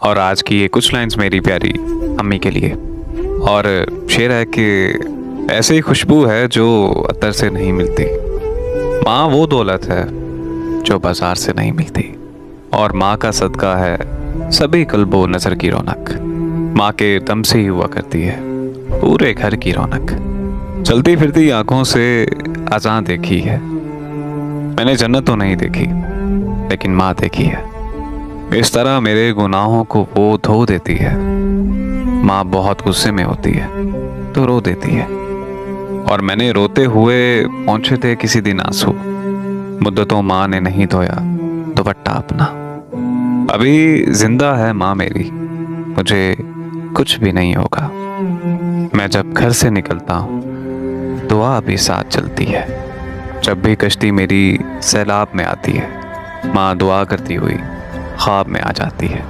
और आज की ये कुछ लाइंस मेरी प्यारी अम्मी के लिए। और शेर है कि ऐसी ही खुशबू है जो अतर से नहीं मिलती। माँ वो दौलत है जो बाजार से नहीं मिलती। और माँ का सदका है सभी कल्बो नजर की रौनक। माँ के दम से ही हुआ करती है पूरे घर की रौनक। चलती फिरती आंखों से अजान देखी है मैंने, जन्नत तो नहीं देखी लेकिन माँ देखी है। इस तरह मेरे गुनाहों को वो धो देती है। माँ बहुत गुस्से में होती है तो रो देती है। और मैंने रोते हुए पहुंचे थे किसी दिन आंसू, मुद्दतों माँ ने नहीं धोया दुपट्टा अपना। अभी जिंदा है माँ मेरी, मुझे कुछ भी नहीं होगा। मैं जब घर से निकलता हूँ दुआ भी साथ चलती है। जब भी कश्ती मेरी सैलाब में आती है माँ दुआ करती हुई ख्वाब में आ जाती है।